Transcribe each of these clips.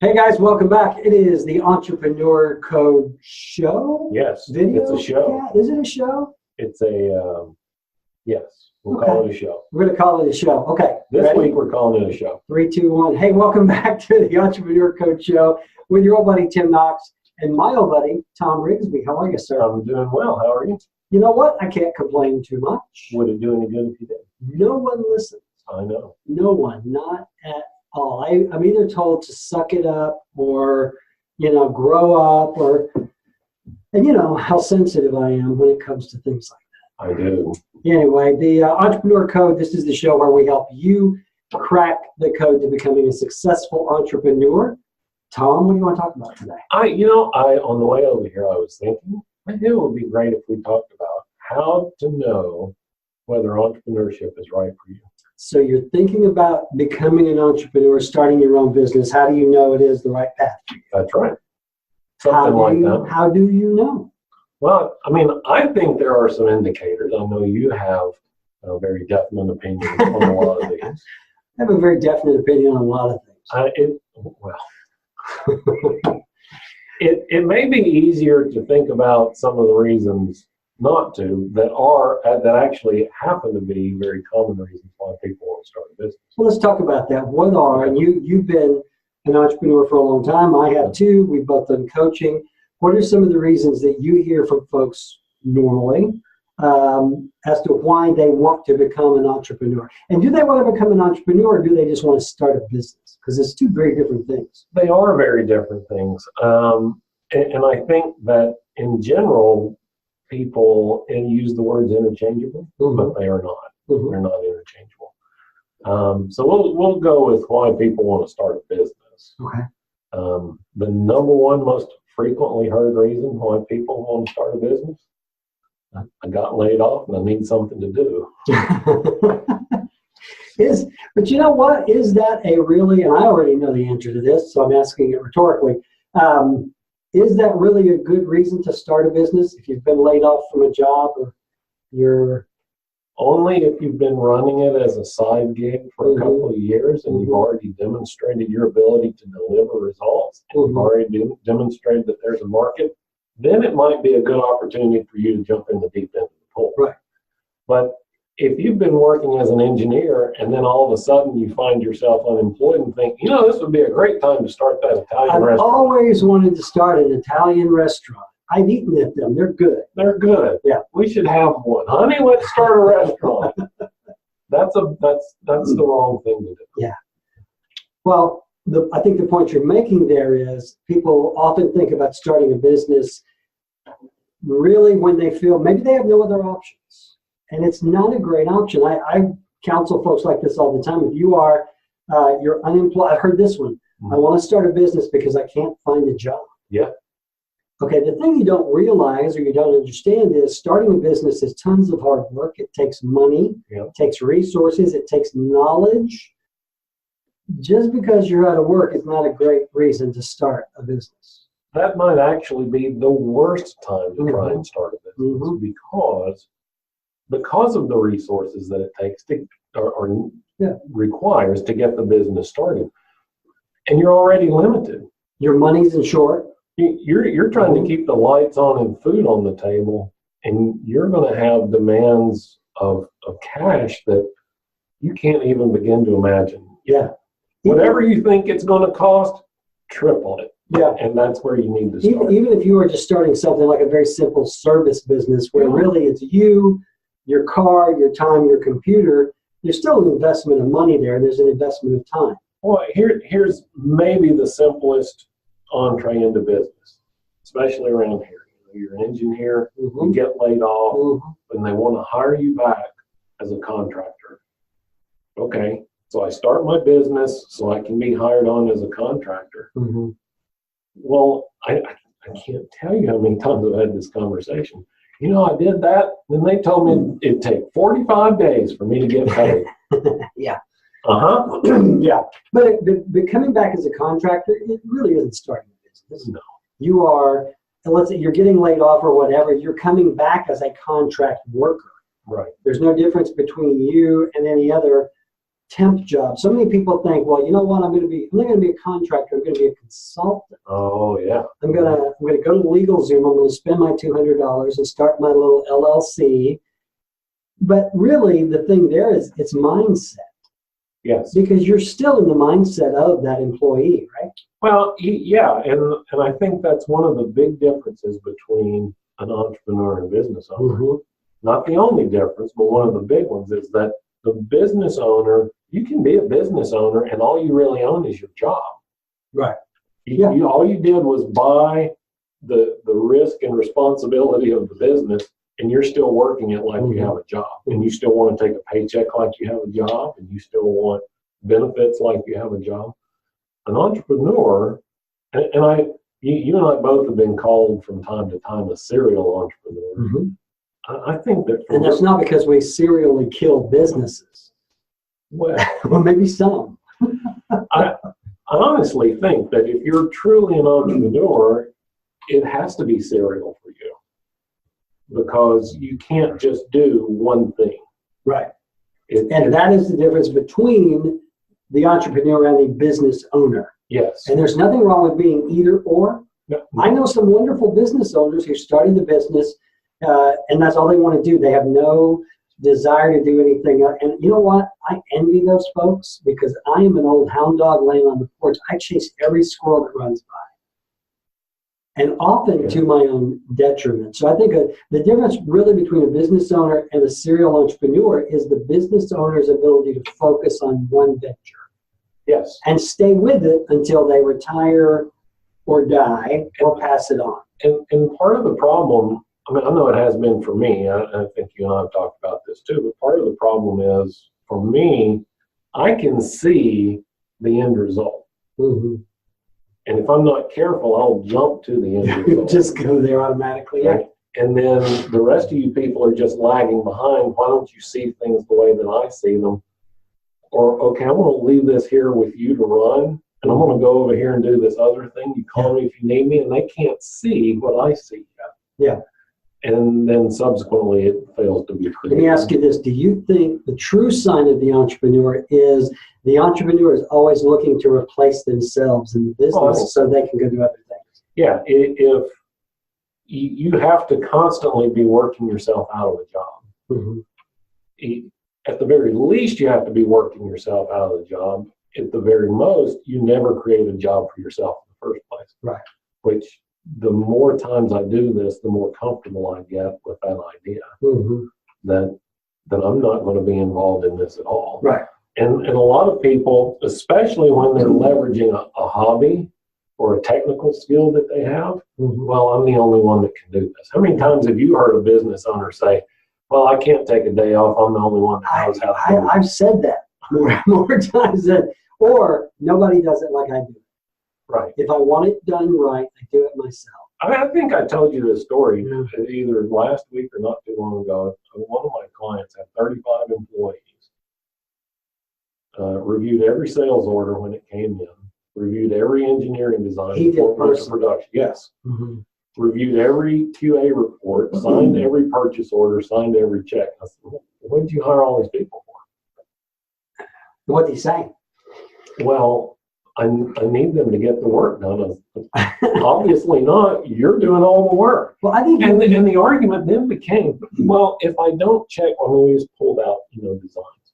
Hey guys, welcome back. It is the Entrepreneur Code Show. Yes, Video. it's a show. Yeah, is it a show? It's a, yes, we'll call it a show. We're going to call it a show. Okay. This week we're calling it a show. 3, 2, 1. Hey, welcome back to the Entrepreneur Code Show with your old buddy, Tim Knox, and my old buddy, Thom Rigsby. How are you, sir? I'm doing well. How are you? You know what? I can't complain too much. Would it do any good if you did? No one listens. I know. No one. Not at all. I'm either told to suck it up or, grow up and you know how sensitive I am when it comes to things like I do. that. Anyway, the Entrepreneur Code, this is the show where we help you crack the code to becoming a successful entrepreneur. Tom, what do you want to talk about today? On the way over here, I was thinking, I think it would be great if we talked about how to know whether entrepreneurship is right for you. So you're thinking about becoming an entrepreneur, starting your own business. How do you know it is the right path for you? That's right. Something like that. How do you know? Well, I think there are some indicators. I know you have a very definite opinion on a lot of these. I have a very definite opinion on a lot of things. It may be easier to think about some of the reasons not to that actually happen to be very common reasons why people want to start a business. Well, let's talk about that. What are, and you've been an entrepreneur for a long time. I have too. We've both done coaching. What are some of the reasons that you hear from folks normally as to why they want to become an entrepreneur? And do they want to become an entrepreneur, or do they just want to start a business? Because it's two very different things. They are very different things. And I think that in general, people use the words interchangeably, but they are not. They're not interchangeable. So we'll go with why people want to start a business. Okay. The number one most frequently heard reason why people want to start a business: I got laid off and I need something to do. But you know what? Is that a really, and I already know the answer to this, so I'm asking it rhetorically, is that really a good reason to start a business if you've been laid off from a job or you're... Only if you've been running it as a side gig for a couple of years and you've already demonstrated your ability to deliver results, and you've already demonstrated that there's a market, then it might be a good opportunity for you to jump in the deep end of the pool. Right. But if you've been working as an engineer and then all of a sudden you find yourself unemployed and think, this would be a great time to start that Italian restaurant. I've always wanted to start an Italian restaurant. I've eaten at them. They're good. They're good. Yeah. We should have one. Honey, let's start a restaurant. That's the wrong thing to do. Yeah. Well, I think the point you're making there is people often think about starting a business really when they feel maybe they have no other options. And it's not a great option. I counsel folks like this all the time. If you are, you're unemployed. I've heard this one. I want to start a business because I can't find a job. Yeah. Okay, the thing you don't realize or you don't understand is starting a business is tons of hard work. It takes money. Yeah. It takes resources. It takes knowledge. Just because you're out of work is not a great reason to start a business. That might actually be the worst time to try and start a business because of the resources that it takes to requires to get the business started. And you're already limited. Your money's in short. You're trying to keep the lights on and food on the table, and you're going to have demands of cash that you can't even begin to imagine. Yeah. Whatever you think it's going to cost, triple it. Yeah. And that's where you need to start. Even if you were just starting something like a very simple service business where really it's you, your car, your time, your computer, there's still an investment of money there. There's an investment of time. Well, here's maybe the simplest entree into business, especially around here. You're an engineer, you get laid off, and they want to hire you back as a contractor. Okay, so I start my business so I can be hired on as a contractor. Well, I can't tell you how many times I've had this conversation. I did that, and they told me it'd take 45 days for me to get paid. Yeah. Yeah. But coming back as a contractor, it really isn't starting a business. No. You are, let's say you're getting laid off or whatever, you're coming back as a contract worker. Right. There's no difference between you and any other temp job. So many people think, well, you know what, I'm not going to be a contractor, I'm going to be a consultant. Oh, yeah. I'm going to go to LegalZoom, I'm going to spend my $200 and start my little LLC. But really, the thing there is it's mindset. Yes. Because you're still in the mindset of that employee, right? Well, yeah, and I think that's one of the big differences between an entrepreneur and a business owner. Mm-hmm. Not the only difference, but one of the big ones is that the business owner, you can be a business owner and all you really own is your job. Right. All you did was buy the risk and responsibility of the business, and you're still working it like you have a job. And you still want to take a paycheck like you have a job, and you still want benefits like you have a job. An entrepreneur, and you and I both have been called from time to time a serial entrepreneur. Mm-hmm. I think that, and that's not because we serially kill businesses. Well, maybe some. I honestly think that if you're truly an entrepreneur, it has to be serial for you, because you can't just do one thing. Right. That is the difference between the entrepreneur and the business owner. Yes. And there's nothing wrong with being either or. No. I know some wonderful business owners who started the business and that's all they want to do. They have no desire to do anything else. And you know what? I envy those folks, because I am an old hound dog laying on the porch. I chase every squirrel that runs by, and often to my own detriment. So I think the difference really between a business owner and a serial entrepreneur is the business owner's ability to focus on one venture. Yes. And stay with it until they retire or die or pass it on. And part of the problem, I mean, I know it has been for me. I think you and I have talked about this too, but part of the problem is, for me, I can see the end result. Mm-hmm. And if I'm not careful, I'll jump to the end result. Just go there automatically. Right? And then the rest of you people are just lagging behind. Why don't you see things the way that I see them? Or, okay, I'm going to leave this here with you to run, and I'm going to go over here and do this other thing. You call me if you need me, and they can't see what I see yet. Yeah. And then subsequently it fails to be creative. Let me ask you this. Do you think the true sign of the entrepreneur is the entrepreneur is always looking to replace themselves in the business so they can go do other things? Yeah. If you have to constantly be working yourself out of a job. Mm-hmm. At the very least, you have to be working yourself out of the job. At the very most, you never create a job for yourself in the first place. Right. Which, the more times I do this, the more comfortable I get with that idea. Mm-hmm. that I'm not going to be involved in this at all. Right. And a lot of people, especially when they're leveraging a hobby or a technical skill that they have, mm-hmm. well, I'm the only one that can do this. How many times have you heard a business owner say, well, I can't take a day off, I'm the only one that knows how to do it? I've said that more times than, or nobody does it like I do. Right. If I want it done right, I do it myself. I think I told you this story either last week or not too long ago. One of my clients had 35 employees, reviewed every sales order when it came in, reviewed every engineering design before it went to production. Yes. Mm-hmm. Reviewed every QA report, mm-hmm. signed every purchase order, signed every check. I said, what did you hire all these people for? What did he say? Well, I need them to get the work done. Obviously not. You're doing all the work. Well, I think, and the argument then became, well, if I don't check, we just pulled out, designs,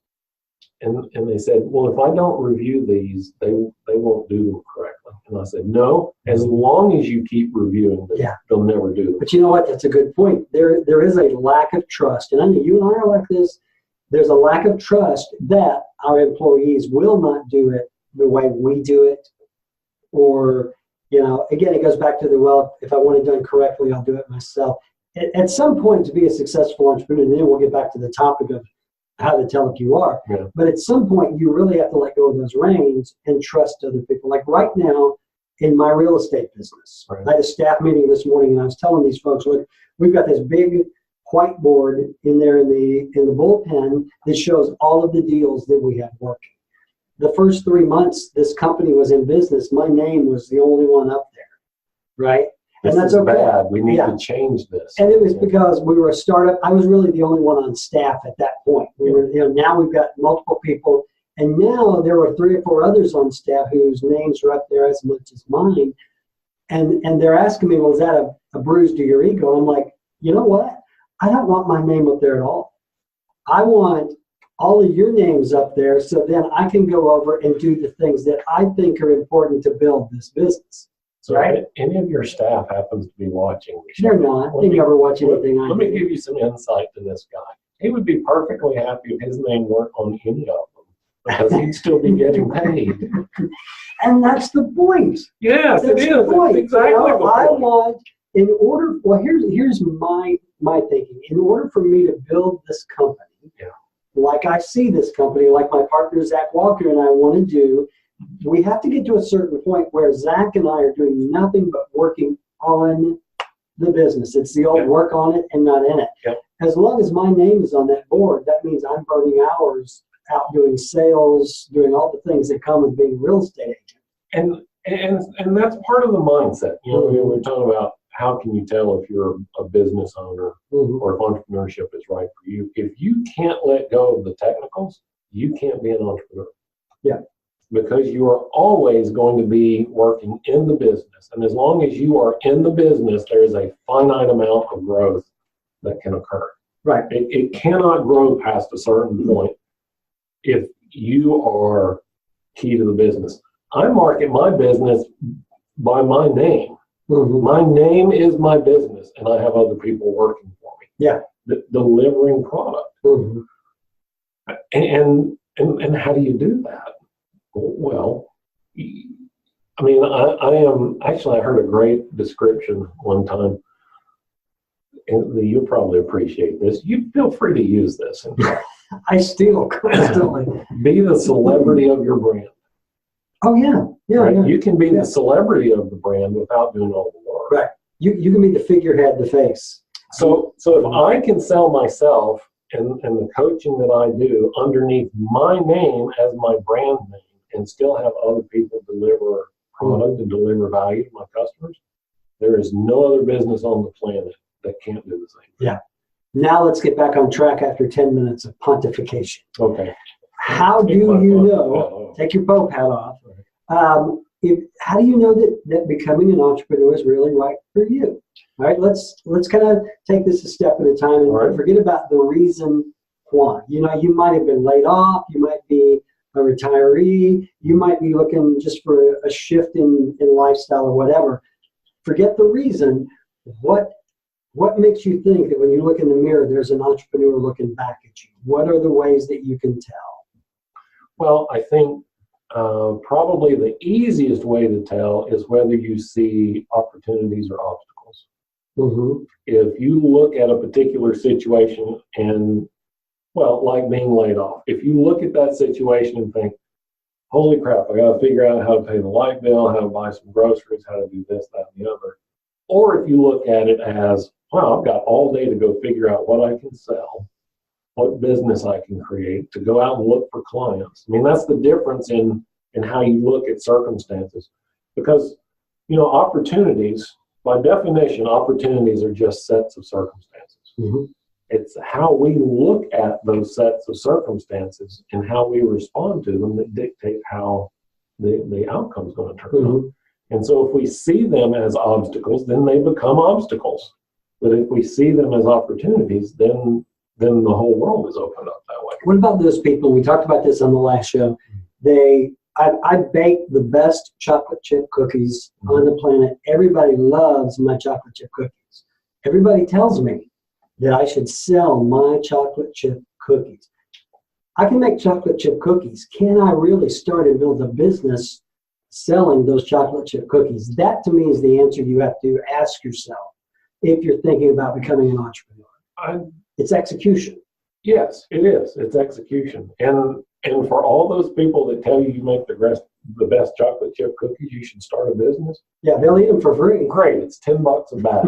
and they said, well, if I don't review these, they won't do them correctly. And I said, no, as long as you keep reviewing them, they'll never do them. But you know what? That's a good point. There is a lack of trust, and I know you and I are like this. There's a lack of trust that our employees will not do it the way we do it, or, again, it goes back to if I want it done correctly, I'll do it myself. At some point, to be a successful entrepreneur, and then we'll get back to the topic of how to tell if you are, but at some point, you really have to let go of those reins and trust other people. Like right now, in my real estate business, I had a staff meeting this morning, and I was telling these folks, look, we've got this big whiteboard in there in the bullpen that shows all of the deals that we have working. The first 3 months this company was in business, my name was the only one up there, right? And that's okay. Bad. We need to change this. And it was because we were a startup. I was really the only one on staff at that point. We were, now we've got multiple people, And now there are 3 or 4 others on staff whose names are up there as much as mine. And they're asking me, well, is that a bruise to your ego? I'm like, you know what? I don't want my name up there at all. I want all of your names up there so then I can go over and do the things that I think are important to build this business. So right? if any of your staff happens to be watching the show, They're not. They never watch anything I do. Let me give you some insight to this guy. He would be perfectly happy if his name weren't on any of them because he'd still be getting paid. And that's the point. Yes, That's it the is. point. It's exactly You know, the I point. want, in order, well, here's my thinking. In order for me to build this company, like I see this company, like my partner Zach Walker and I want to do, we have to get to a certain point where Zach and I are doing nothing but working on the business. It's the old work on it and not in it. Yep. As long as my name is on that board, that means I'm burning hours out doing sales, doing all the things that come with being a real estate agent. And that's part of the mindset. You know, we're talking about how can you tell if you're a business owner or if entrepreneurship is right for you. If you can't let go of the technicals, you can't be an entrepreneur. Yeah. Because you are always going to be working in the business. And as long as you are in the business, there is a finite amount of growth that can occur. Right. It cannot grow past a certain point if you are key to the business. I market my business by my name. My name is my business, and I have other people working for me. Yeah. Delivering product. And how do you do that? Well, I mean, I heard a great description one time, and you'll probably appreciate this. You feel free to use this. I steal constantly. Be the celebrity of your brand. Oh, yeah. Right? You can be the celebrity of the brand without doing all the work. Right. You can be the figurehead, the face. So if I can sell myself and the coaching that I do underneath my name as my brand name and still have other people deliver product and deliver value to my customers, there is no other business on the planet that can't do the same thing. Yeah. Now let's get back on track after 10 minutes of pontification. Okay. How do you know, take your Pope hat off, how do you know that becoming an entrepreneur is really right for you? All right, let's kind of take this a step at a time and forget about the reason why. You know, you might have been laid off, you might be a retiree, you might be looking just for a shift in lifestyle or whatever. Forget the reason. What makes you think that when you look in the mirror, there's an entrepreneur looking back at you? What are the ways that you can tell? Well, I think probably the easiest way to tell is whether you see opportunities or obstacles. If you look at a particular situation and, well, like being laid off, if you look at that situation and think, holy crap, I got to figure out how to pay the light bill, how to buy some groceries, how to do this, that, and the other. Or if you look at it as, wow, I've got all day to go figure out what I can sell, what business I can create, to go out and look for clients. I mean, that's the difference in how you look at circumstances. Because, you know, opportunities, by definition, opportunities are just sets of circumstances. It's how we look at those sets of circumstances and how we respond to them that dictate how the outcome is going to turn out. And so if we see them as obstacles, then they become obstacles. But if we see them as opportunities, then the whole world is opened up that way. What about those people? We talked about this on the last show. I bake the best chocolate chip cookies on the planet. Everybody loves my chocolate chip cookies. Everybody tells me that I should sell my chocolate chip cookies. I can make chocolate chip cookies. Can I really start and build a business selling those chocolate chip cookies? That to me is the answer you have to ask yourself if you're thinking about becoming an entrepreneur. It's execution. Yes, it is. It's execution. And for all those people that tell you make the best chocolate chip cookies, you should start a business. Yeah, they'll eat them for free. Great. It's $10 a bag.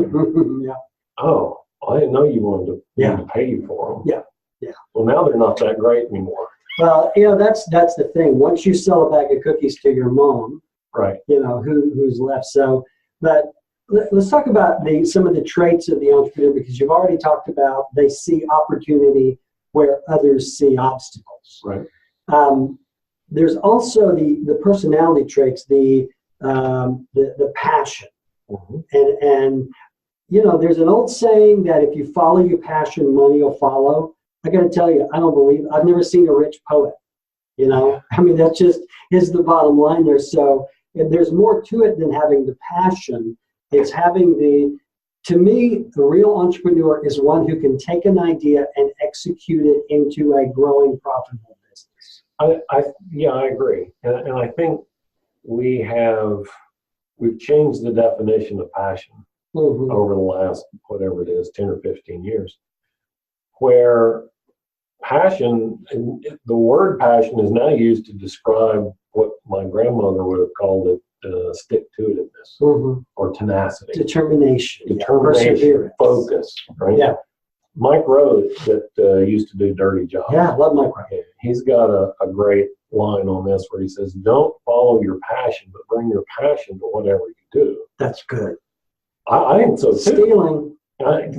Yeah. Oh, I didn't know you wanted to pay you for them. Yeah. Well, now they're not that great anymore. Well, you know, that's the thing. Once you sell a bag of cookies to your mom, right? You know, who's left. So, but let's talk about some of the traits of the entrepreneur, because you've already talked about they see opportunity where others see obstacles. Right. there's also the personality traits, the passion. And there's an old saying that if you follow your passion, money will follow. I got to tell you, I don't believe. I've never seen a rich poet. I mean, that just is the bottom line there. So there's more to it than having the passion. It's having to me, the real entrepreneur is one who can take an idea and execute it into a growing, profitable business. I agree. And I think we've changed the definition of passion over the last, whatever it is, 10 or 15 years, where passion, and the word passion is now used to describe what my grandmother would have called it, stick-to-itiveness or tenacity. Determination, perseverance, focus, right? Yeah. Mike Rowe that used to do dirty jobs. Yeah, I love Mike Rowe. He's got a great line on this where he says, don't follow your passion, but bring your passion to whatever you do. That's good. I think so too. Stealing. I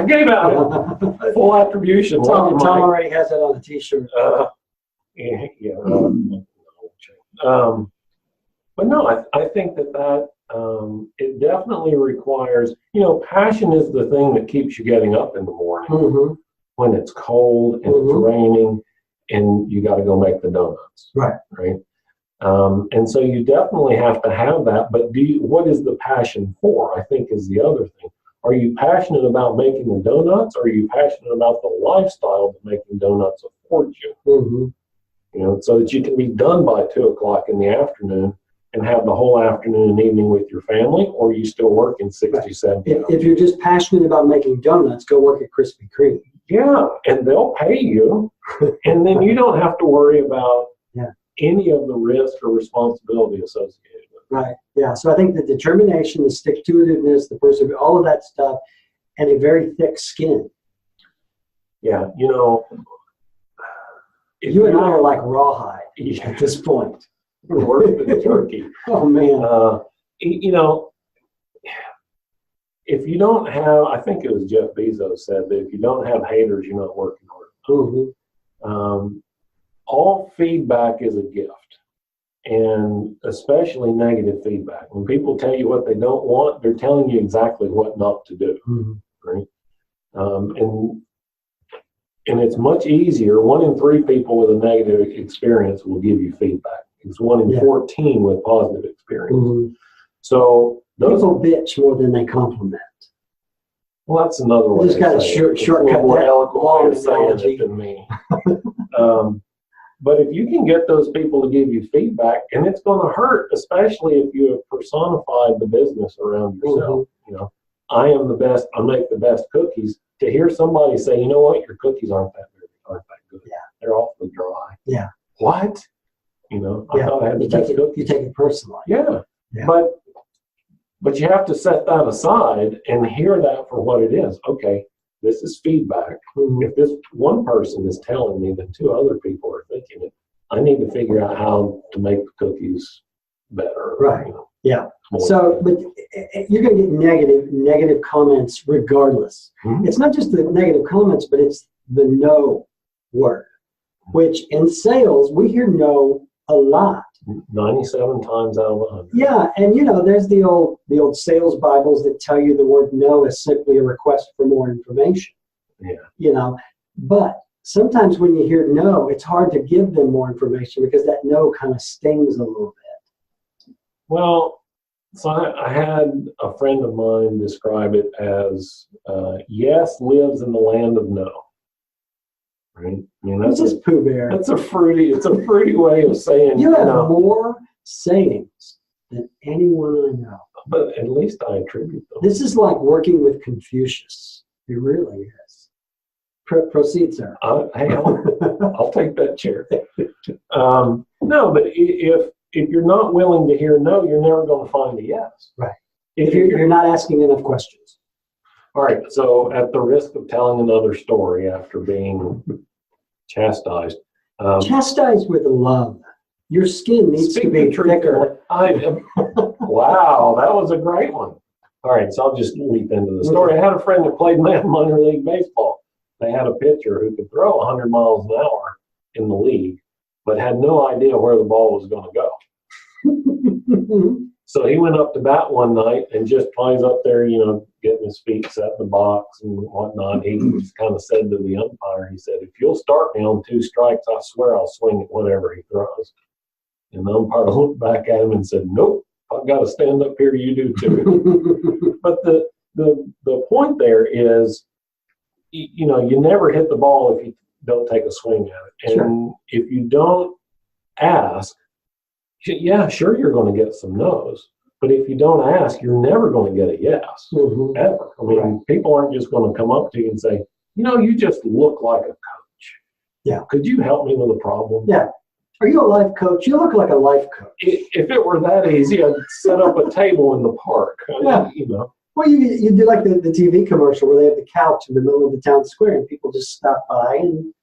gave out full attribution. Tom already has that on the t-shirt. But no, I think that it definitely requires, passion is the thing that keeps you getting up in the morning when it's cold and it's raining and you got to go make the donuts. Right. And so you definitely have to have that. But what is the passion for? I think is the other thing. Are you passionate about making the donuts? Or are you passionate about the lifestyle that making donuts affords you? So that you can be done by 2:00 in the afternoon and have the whole afternoon and evening with your family, or are you still working 60, 70 hours? If you're just passionate about making donuts, go work at Krispy Kreme. Yeah, and they'll pay you, and then you don't have to worry about any of the risk or responsibility associated with it. Right, yeah. So I think the determination, the stick-to-itiveness, the perseverance, all of that stuff, and a very thick skin. Yeah, you and I are like rawhide at this point. Worse than turkey. Oh, man. If you don't have, I think it was Jeff Bezos said that if you don't have haters, you're not working hard. All feedback is a gift, and especially negative feedback. When people tell you what they don't want, they're telling you exactly what not to do, right? And it's much easier. 1 in 3 people with a negative experience will give you feedback. It's 1 in 14 with positive experience. So people bitch more than they compliment. Well, that's another way. Just got a shortcut. More eloquent way of saying it than me. But if you can get those people to give you feedback, and it's going to hurt, especially if you have personified the business around yourself. I am the best. I make the best cookies. To hear somebody say, you know what, your cookies aren't that good. Yeah, they're awfully dry. Yeah. What? I thought I had the best cookies. You take it personally. Yeah. But you have to set that aside and hear that for what it is. Okay, this is feedback. If this one person is telling me that 2 other people are thinking it, I need to figure out how to make the cookies better. Right. Yeah. So, but you're going to get negative comments regardless. It's not just the negative comments, but it's the no word, which in sales, we hear no a lot. 97 times out of 100. Yeah, and there's the old sales Bibles that tell you the word no is simply a request for more information. Yeah. But sometimes when you hear no, it's hard to give them more information because that no kind of stings a little bit. Well, so I had a friend of mine describe it as yes lives in the land of no. Right? I mean, that's just Pooh Bear. It's a fruity way of saying. You have more sayings than anyone I know. But at least I attribute them. This is like working with Confucius. It really is. Proceed, sir. Hey, I'll take that chair. No, but if you're not willing to hear no, you're never going to find a yes. Right. If you're not asking enough questions. All right, so at the risk of telling another story after being chastised. Chastised with love. Your skin needs to be thicker. Wow, that was a great one. All right, so I'll just leap into the story. I had a friend that played minor league baseball. They had a pitcher who could throw 100 miles an hour in the league, but had no idea where the ball was going to go. So he went up to bat one night and just plays up there, getting his feet set in the box and whatnot. He just kind of said to the umpire, he said, "If you'll start me on 2 strikes, I swear I'll swing at whatever he throws." And the umpire looked back at him and said, "Nope, I've got to stand up here. You do too." But the point there is, you never hit the ball if you don't take a swing at it. And if you don't ask, yeah, sure, you're going to get some no's. But if you don't ask, you're never going to get a yes, ever. I mean, people aren't just going to come up to you and say, "You just look like a coach. Yeah. Could you help me with a problem?" Yeah. Are you a life coach? You look like a life coach. If it were that easy, I'd set up a table in the park. Yeah. Well, you do like the TV commercial where they have the couch in the middle of the town square and people just stop by and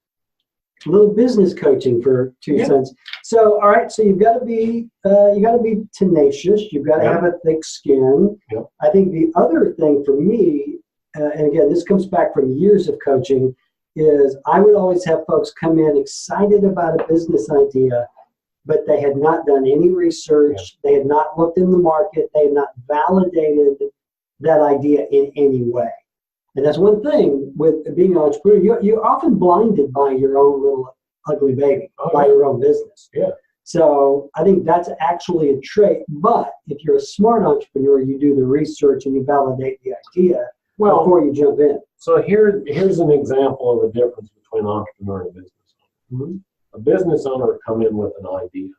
a little business coaching for 2 cents. So, all right. So you've got to be tenacious. You've got to have a thick skin. Yep. I think the other thing for me, and again, this comes back from years of coaching, is I would always have folks come in excited about a business idea, but they had not done any research. They had not looked in the market. They had not validated that idea in any way. And that's one thing with being an entrepreneur. You're often blinded by your own little ugly baby, by your own business. Yeah. So I think that's actually a trait. But if you're a smart entrepreneur, you do the research and you validate the idea before you jump in. So here's an example of a difference between an entrepreneur and a business owner. Mm-hmm. A business owner would come in with an idea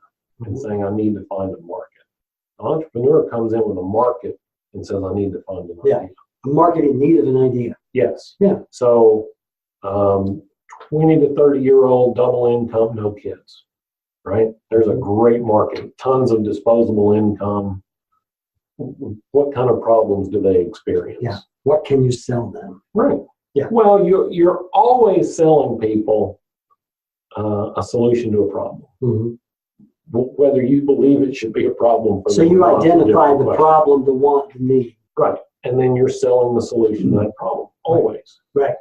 and saying, "I need to find a market." An entrepreneur comes in with a market and says, "I need to find an idea." A market in need of an idea. Yes. Yeah. So 20 to 30-year-old, double income, no kids, right? There's a great market, tons of disposable income. What kind of problems do they experience? Yeah. What can you sell them? Right. Yeah. Well, you're always selling people a solution to a problem. Mm-hmm. Whether you believe it should be a problem for them. So you identify the problem, the want, the need. Right. And then you're selling the solution to that problem, always. Right.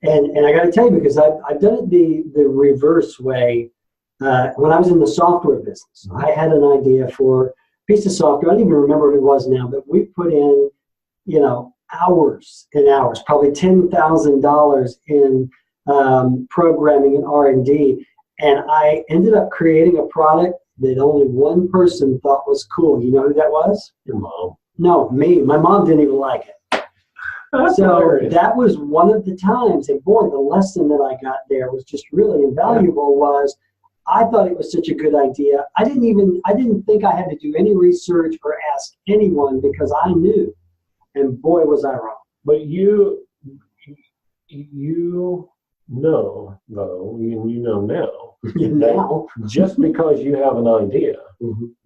And I got to tell you, because I've done it the reverse way. When I was in the software business, I had an idea for a piece of software. I don't even remember what it was now, but we put in, hours and hours, probably $10,000 in programming and R&D. And I ended up creating a product that only one person thought was cool. You know who that was? Your mom. No, me. My mom didn't even like it. That's so hilarious. That was one of the times, and boy, the lesson that I got there was just really invaluable. Was I thought it was such a good idea. I didn't think I had to do any research or ask anyone because I knew, and boy, was I wrong. But you know, though, and you know now, now, just because you have an idea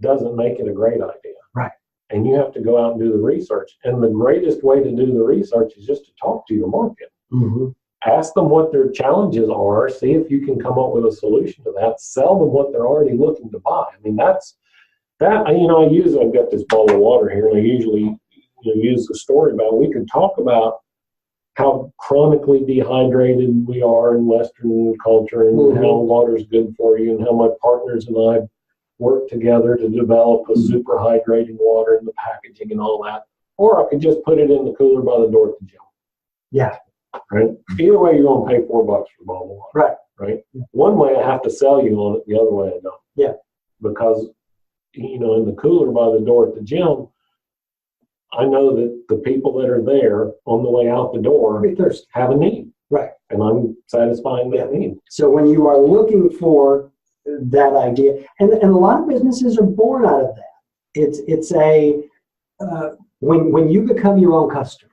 doesn't make it a great idea. Right. And you have to go out and do the research. And the greatest way to do the research is just to talk to your market. Mm-hmm. Ask them what their challenges are. See if you can come up with a solution to that. Sell them what they're already looking to buy. I mean, I've got this bowl of water here, and I usually use the story about, we could talk about how chronically dehydrated we are in Western culture and how water's good for you, and how my partners and I work together to develop a super hydrating water and the packaging and all that. Or I could just put it in the cooler by the door at the gym. Yeah. Right? Either way, you're going to pay $4 for a bottle of water. Right. Right? One way I have to sell you on it, the other way I don't. Yeah. Because, in the cooler by the door at the gym, I know that the people that are there on the way out the door have a need. Right. And I'm satisfying that need. So when you are looking for that idea, and a lot of businesses are born out of that. It's when you become your own customer,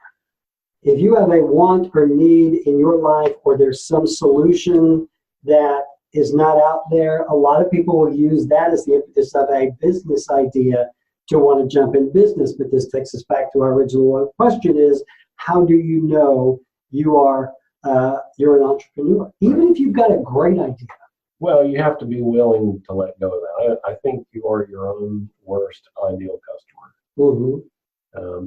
if you have a want or need in your life, or there's some solution that is not out there, a lot of people will use that as the impetus of a business idea to want to jump in business. But this takes us back to our original question: is how do you know you're an entrepreneur, even if you've got a great idea? Well, you have to be willing to let go of that. I think you are your own worst ideal customer. Mm-hmm.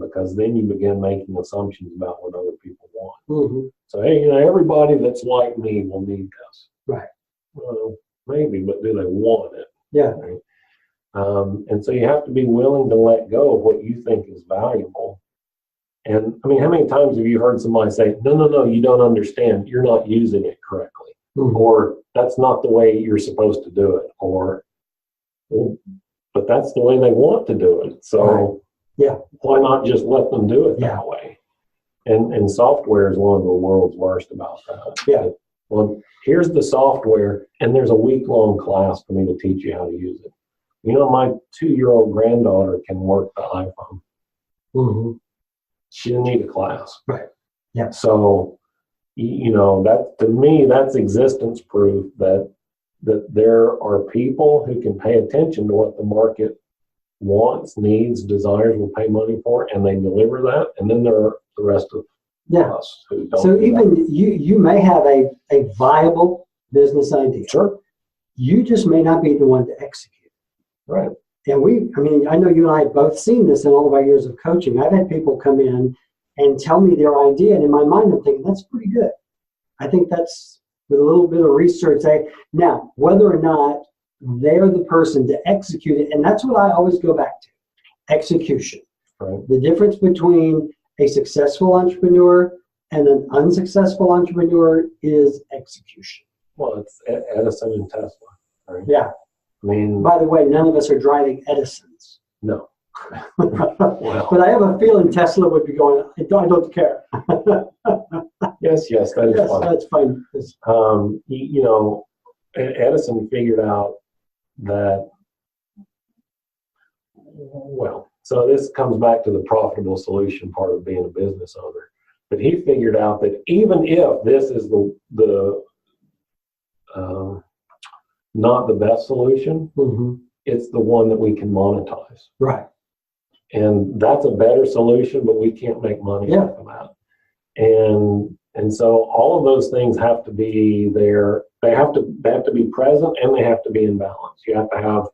Because then you begin making assumptions about what other people want. Mm-hmm. So, hey, everybody that's like me will need this. Right. Well, maybe, but do they want it? Yeah. Right? And so you have to be willing to let go of what you think is valuable. And I mean, how many times have you heard somebody say, no, you don't understand. You're not using it correctly. Mm-hmm. Or that's not the way you're supposed to do it. Or, well, but that's the way they want to do it. So why not just let them do it that way? And software is one of the world's worst about that. Yeah. Well, here's the software, and there's a week-long class for me to teach you how to use it. You know, my 2-year-old granddaughter can work the iPhone. Mm-hmm. She didn't need a class. Right. Yeah. So, you know, that to me, that's existence proof that there are people who can pay attention to what the market wants, needs, desires, will pay money for, and they deliver that. And then there are the rest of us who don't. So even you may have a viable business idea. Sure. You just may not be the one to execute. Right. And I know you and I have both seen this in all of our years of coaching. I've had people come in and tell me their idea, and in my mind, I'm thinking, that's pretty good. I think that's, with a little bit of research, now, whether or not they're the person to execute it, and that's what I always go back to, execution. Right. The difference between a successful entrepreneur and an unsuccessful entrepreneur is execution. Well, it's Edison and Tesla, right? Yeah. I mean, by the way, none of us are driving Edisons. No. Well, but I have a feeling Tesla would be going, I don't care. Yes, that is fine. That's fine. You know, Edison figured out that, well, so this comes back to the profitable solution part of being a business owner. But he figured out that even if this is the not the best solution, mm-hmm. it's the one that we can monetize. Right. And that's a better solution, but we can't make money off of that. And so all of those things have to be there. They have to be present, and they have to be in balance. You have to have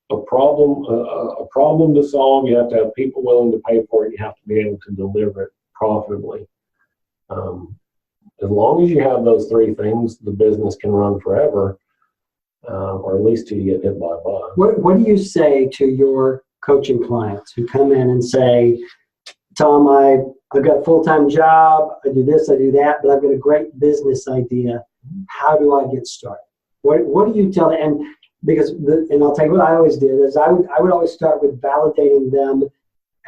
a problem to solve. You have to have people willing to pay for it. You have to be able to deliver it profitably. As long as you have those three things, the business can run forever, or at least till you get hit by a bus. What do you say to your coaching clients who come in and say, Thom, I've got a full-time job, I do this, I do that, but I've got a great business idea. How do I get started? What do you tell them? And because, and I'll tell you what I always did is I would always start with validating them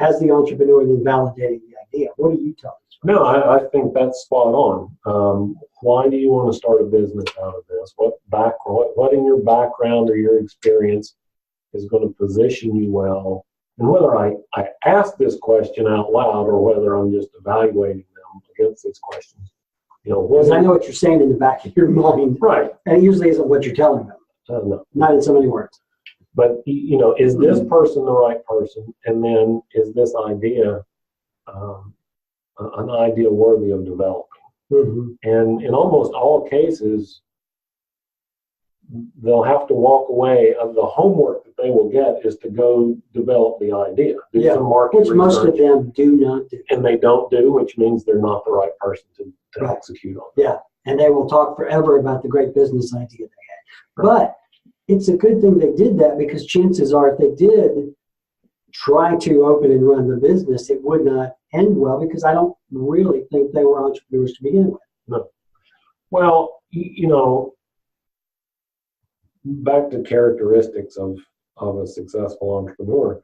as the entrepreneur and then validating the idea. What do you tell them? No, I think that's spot on. Why do you want to start a business out of this? What in your background or your experience is going to position you well? And whether I ask this question out loud or whether I'm just evaluating them against these questions, you know, because I know what you're saying in the back of your mind, right? And it usually isn't what you're telling them. No. Not in so many words. But you know, is this person the right person? And then is this idea an idea worthy of developing? Mm-hmm. And in almost all cases, they'll have to walk away. Of the homework that they will get is to go develop the idea, do some market research, most of them do not do, and they don't do, which means they're not the right person to execute on. Yeah, and they will talk forever about the great business idea they had. Right. But it's a good thing they did that, because chances are, if they did try to open and run the business, it would not end well, because I don't really think they were entrepreneurs to begin with. No. Well, you know, back to characteristics of a successful entrepreneur,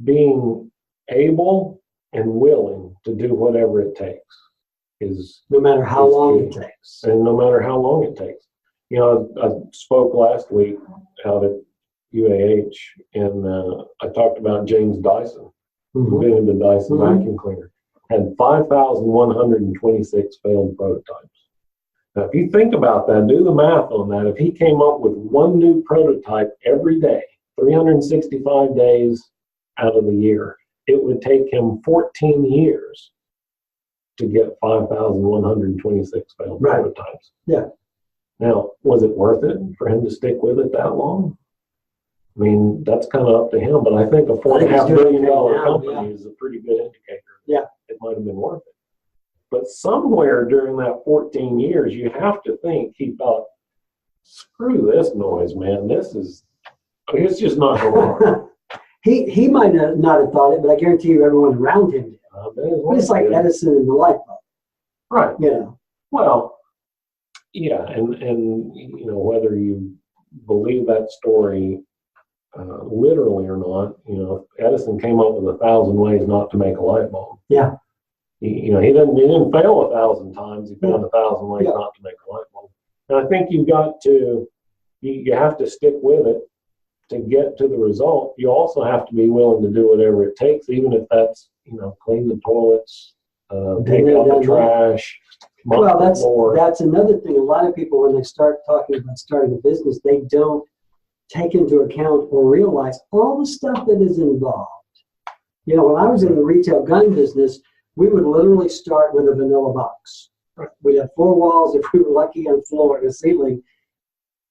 being able and willing to do whatever it takes is, no matter how long it takes. And no matter how long it takes. You know, I spoke last week out at UAH, and I talked about James Dyson, who invented the Dyson vacuum cleaner, had 5,126 failed prototypes. Now, if you think about that, do the math on that. If he came up with one new prototype every day, 365 days out of the year, it would take him 14 years to get 5,126 failed prototypes. Yeah. Now, was it worth it for him to stick with it that long? I mean, that's kind of up to him, but I think a $4.5 billion company is a pretty good indicator. Yeah. It might have been worth it. But somewhere during that 14 years, you have to think he thought, screw this noise, man. It's just not going to work. He might not have thought it, but I guarantee you everyone around him did. But it's like Edison and the light bulb. Right. You know. Well, yeah, and you know, whether you believe that story literally or not, you know, Edison came up with 1,000 ways not to make a light bulb. Yeah. He didn't fail 1,000 times. He found 1,000 ways not to make a light bulb. And I think you have to stick with it to get to the result. You also have to be willing to do whatever it takes, even if that's, you know, clean the toilets, take out the trash. Well, that's another thing. A lot of people, when they start talking about starting a business, they don't take into account or realize all the stuff that is involved. You know, when I was in the retail gun business, we would literally start with a vanilla box. We'd have 4 walls, if we were lucky, on the floor and a ceiling.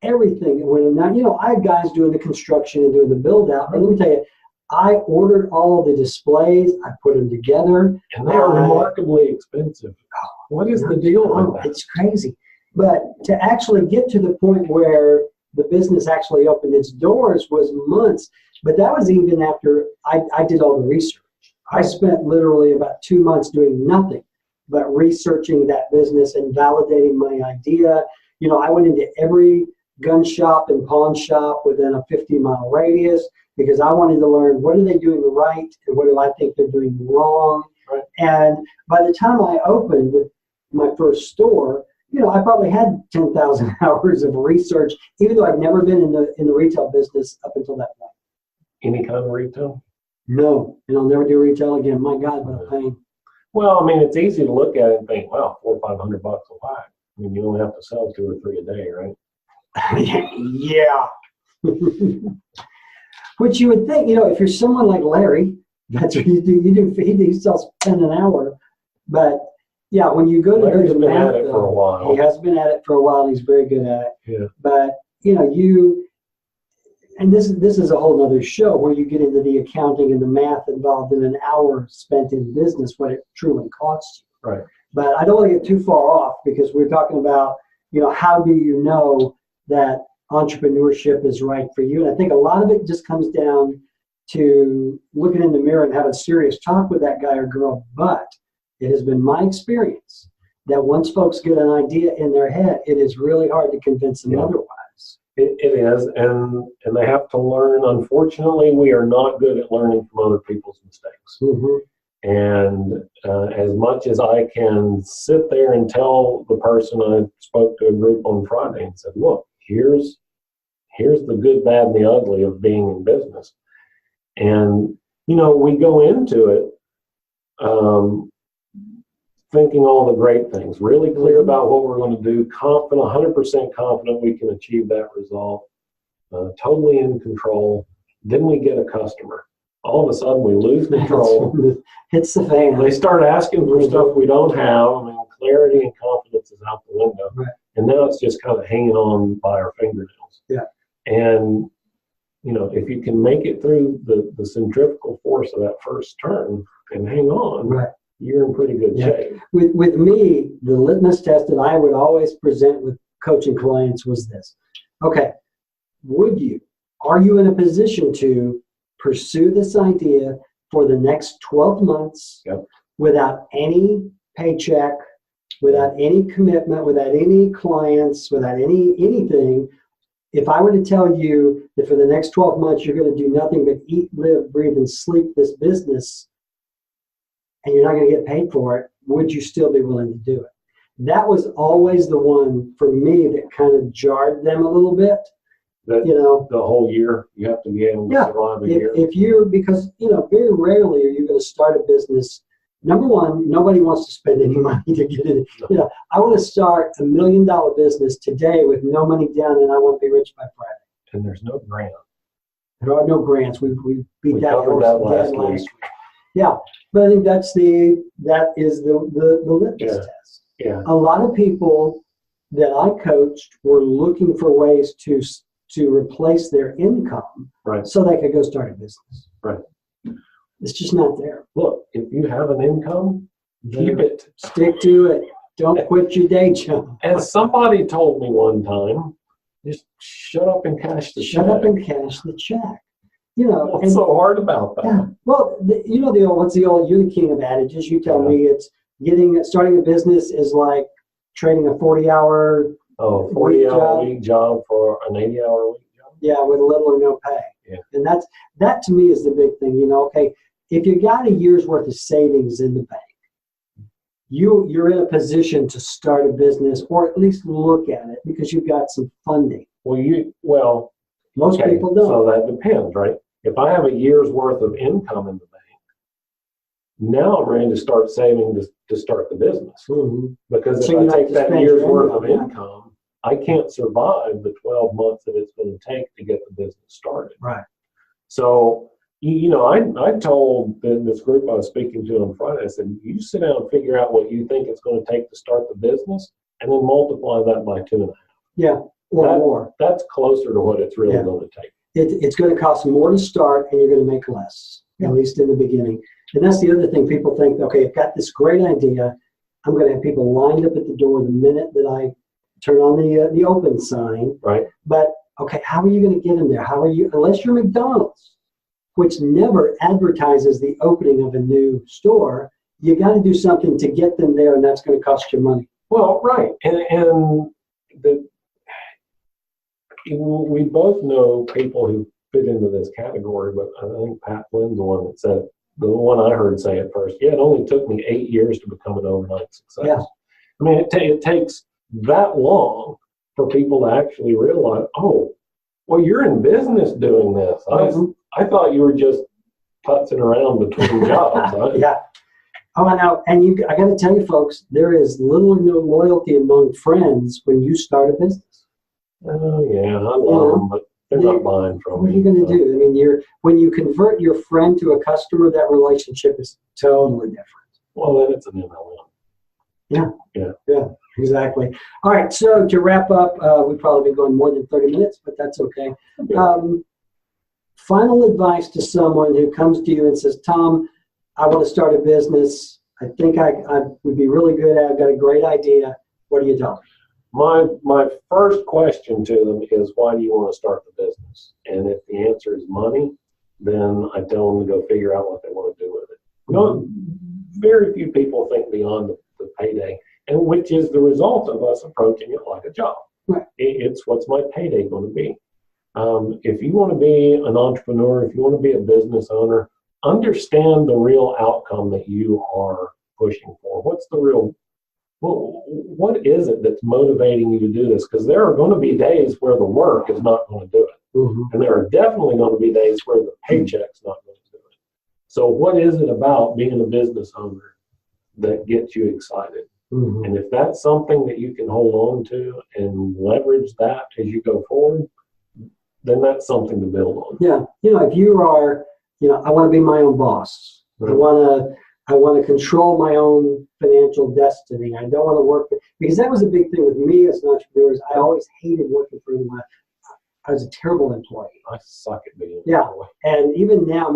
Everything. You know, I had guys doing the construction and doing the build out. But let me tell you, I ordered all of the displays. I put them together. And they are remarkably expensive. What is the deal with that? It's crazy. But to actually get to the point where the business actually opened its doors was months. But that was even after I did all the research. I spent literally about 2 months doing nothing but researching that business and validating my idea. You know, I went into every gun shop and pawn shop within a 50-mile radius because I wanted to learn what are they doing right and what do I think they're doing wrong. Right. And by the time I opened my first store, you know, I probably had 10,000 hours of research, even though I'd never been in the retail business up until that point. Any kind of retail? No, and I'll never do retail again. My God, what a pain. Well, I mean, it's easy to look at it and think, wow, $400 or $500 a whack. I mean, you only have to sell 2 or 3 a day, right? Yeah. Which you would think, you know, if you're someone like Larry, that's what you do. He sells 10 an hour. But yeah, when you go to Larry's the been math, at it for a while. He has been at it for a while. He's very good at it. Yeah. But you know, and this is a whole other show where you get into the accounting and the math involved in an hour spent in business, what it truly costs you. Right. But I don't want to get too far off because we're talking about, you know, how do you know that entrepreneurship is right for you? And I think a lot of it just comes down to looking in the mirror and having a serious talk with that guy or girl. But it has been my experience that once folks get an idea in their head, it is really hard to convince them otherwise. It is, and they have to learn. Unfortunately, we are not good at learning from other people's mistakes. Mm-hmm. And as much as I can sit there and tell the person I spoke to a group on Friday and said, look, here's the good, bad, and the ugly of being in business. And, you know, we go into it thinking all the great things, really clear about what we're going to do, confident, 100% confident we can achieve that result, totally in control. Then we get a customer. All of a sudden we lose control. Hits the fan. They start asking for stuff we don't have. I mean, clarity and confidence is out the window. Right. And now it's just kind of hanging on by our fingernails. Yeah. And, you know, if you can make it through the centrifugal force of that first turn and hang on, right, you're in pretty good shape. With me, the litmus test that I would always present with coaching clients was this. Okay, are you in a position to pursue this idea for the next 12 months without any paycheck, without any commitment, without any clients, without anything? If I were to tell you that for the next 12 months you're going to do nothing but eat, live, breathe, and sleep this business, and you're not going to get paid for it, would you still be willing to do it? That was always the one for me that kind of jarred them a little bit. That, you know, the whole year, you have to be able to survive a year. Because, you know, very rarely are you going to start a business. Number one, nobody wants to spend any money to get in. You know, I want to start $1 million business today with no money down, and I want to be rich by Friday. And there's no grant. There are no grants. We beat that horse last week. Yeah, but I think that is the litmus test. Yeah. A lot of people that I coached were looking for ways to replace their income, right, so they could go start a business. Right. It's just not there. Look, if you have an income, keep it. Stick to it. Don't quit your day job. As somebody told me one time, Just shut up and cash the check. Shut up and cash the check. You know, what's so hard about that? Yeah. Well, you know what's the old, you're the king of adages. You tell me it's starting a business is like trading a 40-hour 40-hour week job for an 80-hour week job. Yeah, with little or no pay. Yeah. And that to me is the big thing. You know, okay, if you got a year's worth of savings in the bank, you're in a position to start a business or at least look at it because you've got some funding. Most people don't. So that depends, right? If I have a year's worth of income in the bank, now I'm ready to start saving to start the business. Mm-hmm. Because if I take that year's worth of income, I can't survive the 12 months that it's going to take to get the business started. Right. So, you know, I told this group I was speaking to on Friday, I said, you sit down and figure out what you think it's going to take to start the business and then multiply that by 2.5. Yeah, or more. That's closer to what it's really going to take. It's going to cost more to start and you're going to make less, at least in the beginning. And that's the other thing. People think, okay, I've got this great idea. I'm going to have people lined up at the door the minute that I turn on the open sign. Right. But, okay, how are you going to get them there? How are you, unless you're McDonald's, which never advertises the opening of a new store, you got to do something to get them there, and that's going to cost you money. Well, right. And we both know people who fit into this category, but I think Pat Flynn's the one that said, the one I heard say at first, it only took me 8 years to become an overnight success. Yeah. I mean, it takes that long for people to actually realize, oh, well, you're in business doing this. I thought you were just putzing around between jobs. Yeah. Oh, I know. And I got to tell you, folks, there is little or no loyalty among friends when you start a business. Oh, yeah, I love them, but they're not buying from me. What are you going to do? I mean, when you convert your friend to a customer, that relationship is totally different. Well, then it's an MLM. Yeah, exactly. All right, so to wrap up, we've probably been going more than 30 minutes, but that's okay. Final advice to someone who comes to you and says, Thom, I want to start a business. I think I would be really good at it. I've got a great idea. What do you tell them? My first question to them is, why do you want to start the business? And if the answer is money, then I tell them to go figure out what they want to do with it. No, very few people think beyond the payday, and which is the result of us approaching it like a job. Right. It's what's my payday going to be? If you want to be an entrepreneur, if you want to be a business owner, understand the real outcome that you are pushing for. What's the real, what is it that's motivating you to do this? Because there are going to be days where the work is not going to do it. Mm-hmm. And there are definitely going to be days where the paycheck's not going to do it. So what is it about being a business owner that gets you excited? Mm-hmm. And if that's something that you can hold on to and leverage that as you go forward, then that's something to build on. Yeah. If you are, I want to be my own boss. Right. I want to control my own financial destiny. I don't want to work because that was a big thing with me as an entrepreneur. I always hated working for anyone. I was a terrible employee. I suck at being an employee. And even now,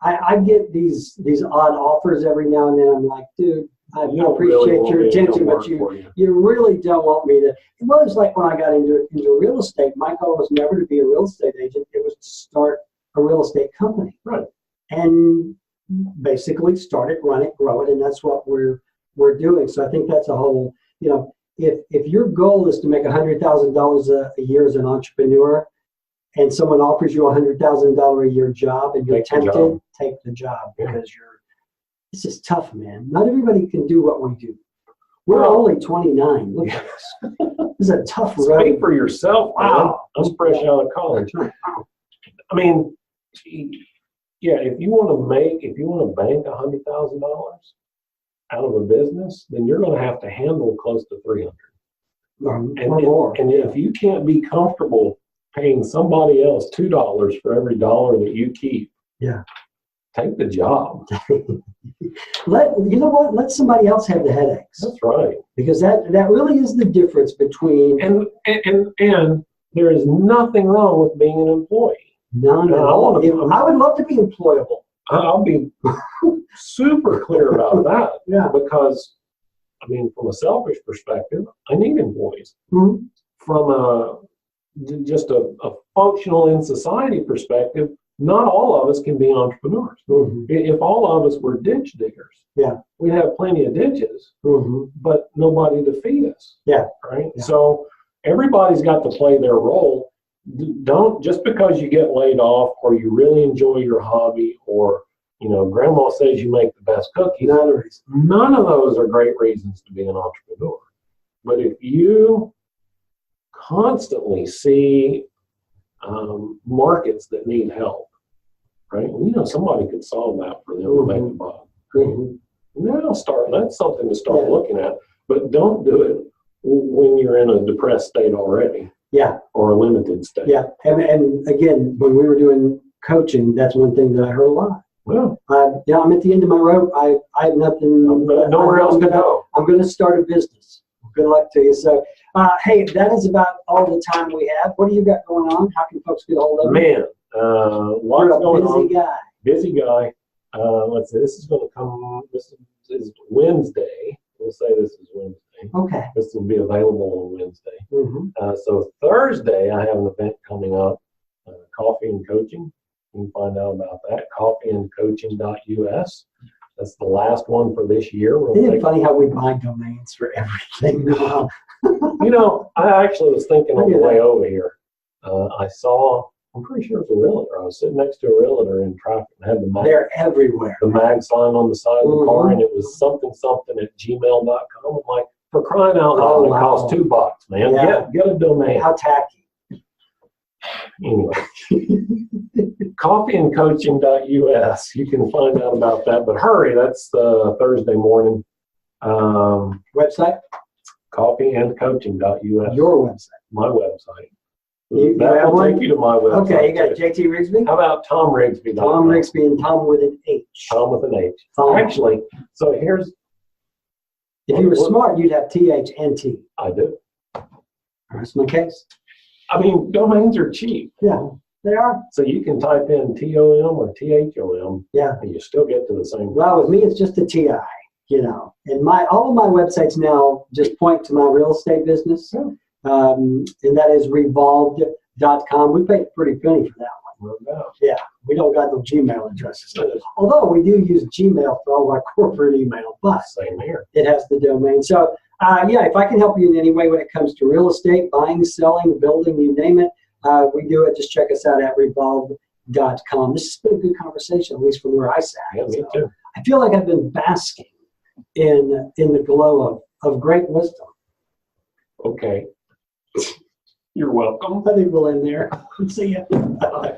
I get these odd offers every now and then. I'm like, dude, I appreciate your attention, but you really don't want me to. It was like when I got into real estate, my goal was never to be a real estate agent. It was to start a real estate company. Right. And basically start it, run it, grow it, and that's what we're doing. So I think that's a whole, if your goal is to make $100,000 a year as an entrepreneur, and someone offers you $100,000 a year job, and you're tempted, take the job because it's just tough, man. Not everybody can do what we do. We're only 29. Look at us. This is a tough road. Speak for yourself, man. Wow. I'm fresh out of college. I mean, if you want to bank $100,000 out of a business, then you're going to have to handle close to 300. Or more. And if you can't be comfortable paying somebody else $2 for every dollar that you keep, take the job. Let somebody else have the headaches. That's right. Because that really is the difference between and there is nothing wrong with being an employee. None at all. I would love to be employable. I'll be super clear about that. Yeah. Because, from a selfish perspective, I need employees. Mm-hmm. From just a functional in society perspective, not all of us can be entrepreneurs. If all of us were ditch diggers, we'd have plenty of ditches, but nobody to feed us. Right? Yeah. So everybody's got to play their role. Don't, just because you get laid off or you really enjoy your hobby or, you know, grandma says you make the best cookies, none of those are great reasons to be an entrepreneur. But if you constantly see markets that need help, right? You know, somebody could solve that for them to make a buck. That's something to start looking at, but don't do it when you're in a depressed state already. Or a limited state. And again, when we were doing coaching, that's one thing that I heard a lot. Well, I'm at the end of my rope. I have nothing. Nowhere else to go. I'm going to start a business. Good luck to you. So, hey, that is about all the time we have. What do you got going on? How can folks get a hold of you? Man, lots going on. Busy guy. Let's see. This is going to come. This is Wednesday. We'll say this is Wednesday. Okay. This will be available on Wednesday. So Thursday, I have an event coming up, Coffee and Coaching. You can find out about that, coffeeandcoaching.us. That's the last one for this year. Isn't it funny how we buy domains for everything now? You know, I actually was thinking on the way over here, I saw, I'm pretty sure it's a realtor. I was sitting next to a realtor in traffic and had the mag. They're everywhere. The mag sign on the side of the car, and it was something at gmail.com. I'm like, for crying out loud, it costs $2, man. Get a domain. How tacky. Anyway, coffeeandcoaching.us. You can find out about that, but hurry, that's Thursday morning. Website? Coffeeandcoaching.us. Your website. My website. That will take you to my website. Okay, you got JT Rigsby? How about Thom Rigsby? Thom Rigsby, and Thom with an H. Thom with an H. Thom. Actually, so here's. If you were smart, you'd have TH and T. I do. That's my case. I mean, domains are cheap. Yeah, they are. So you can type in TOM or THOM. And you still get to the same. Well, with me, it's just a TI, you know. And all of my websites now just point to my real estate business. And that is revolved.com. We paid a pretty penny for that one. No doubt. Yeah, we don't got no Gmail addresses. Although we do use Gmail for all our corporate email, but same here. It has the domain. So, if I can help you in any way when it comes to real estate, buying, selling, building, you name it, we do it. Just check us out at revolved.com. This has been a good conversation, at least from where I sat. Yeah, me too. I feel like I've been basking in the glow of great wisdom. Okay. You're welcome. I think we'll end there. See ya. Bye.